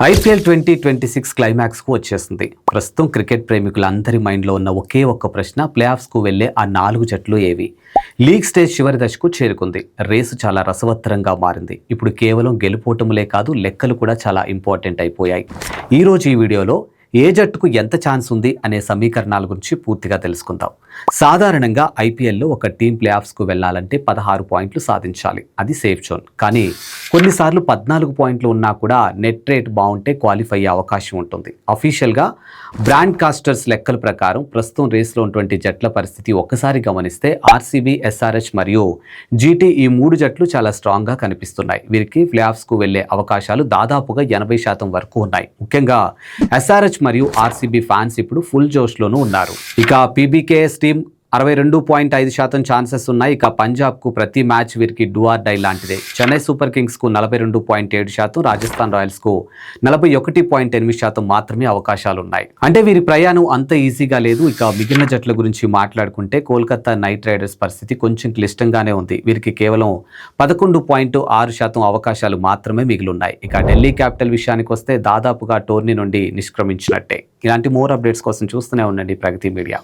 IPL 2026 క్లైమాక్స్కు వచ్చేసింది. ప్రస్తుతం cricket ప్రేమికులందరి మైండ్లో ఉన్న ఒకే ఒక్క ప్రశ్న, ప్లే ఆఫ్స్కు వెళ్లే ఆ 4 జట్లు ఏవి? లీగ్ స్టేజ్ చివరి దశకు చేరుకుంది. రేసు చాలా రసవత్తరంగా మారింది. ఇప్పుడు కేవలం గెలుపోటములే కాదు, లెక్కలు కూడా చాలా ఇంపార్టెంట్ అయిపోయాయి. ఈరోజు ఈ వీడియోలో ఏ జట్టుకు ఎంత ఛాన్స్ ఉంది అనే సమీకరణాల గురించి పూర్తిగా తెలుసుకుందాం. సాధారణంగా ఐపీఎల్లో ఒక టీం ప్లే ఆఫ్స్కు వెళ్లాలంటే 16 పాయింట్లు సాధించాలి. అది సేఫ్ జోన్. కానీ కొన్నిసార్లు 14 పాయింట్లు ఉన్నా కూడా నెట్ రేట్ బాగుంటే క్వాలిఫై అయ్యే అవకాశం ఉంటుంది. అఫీషియల్గా బ్రాండ్ కాస్టర్స్ లెక్కల ప్రకారం ప్రస్తుతం రేస్లో ఉన్నటువంటి జట్ల పరిస్థితి ఒక్కసారి గమనిస్తే ఆర్సీబీ, ఎస్ఆర్హెచ్ మరియు జీటీ ఈ 3 జట్లు చాలా స్ట్రాంగ్గా కనిపిస్తున్నాయి. వీరికి ప్లే ఆఫ్స్కు వెళ్లే అవకాశాలు దాదాపుగా 80% వరకు ఉన్నాయి. ముఖ్యంగా ఎస్ఆర్హెచ్ మరియు ఆర్సీబీ ఫ్యాన్స్ ఇప్పుడు ఫుల్ జోష్లోనూ ఉన్నారు. ఇక పీబీకేఎస్ టీం 62.5% ఛాన్సెస్ ఉన్నాయి. ఇక పంజాబ్కు ప్రతి మ్యాచ్ వీరికి డూ ఆర్ డై లాంటిదే. చెన్నై సూపర్ కింగ్స్కు 42.7%, రాజస్థాన్ రాయల్స్కు 41.8% మాత్రమే అవకాశాలు ఉన్నాయి. అంటే వీరి ప్రయాణం అంత ఈజీగా లేదు. ఇక మిగిలిన జట్ల గురించి మాట్లాడుకుంటే కోల్కతా నైట్ రైడర్స్ పరిస్థితి కొంచెం క్లిష్టంగానే ఉంది. వీరికి కేవలం 11.6% అవకాశాలు మాత్రమే మిగిలిన్నాయి. ఇక ఢిల్లీ క్యాపిటల్ విషయానికి వస్తే దాదాపుగా టోర్నీ నుండి నిష్క్రమించినట్టే. ఇలాంటి మోర్ అప్డేట్స్ కోసం చూస్తూనే ఉండండి ప్రగతి మీడియా.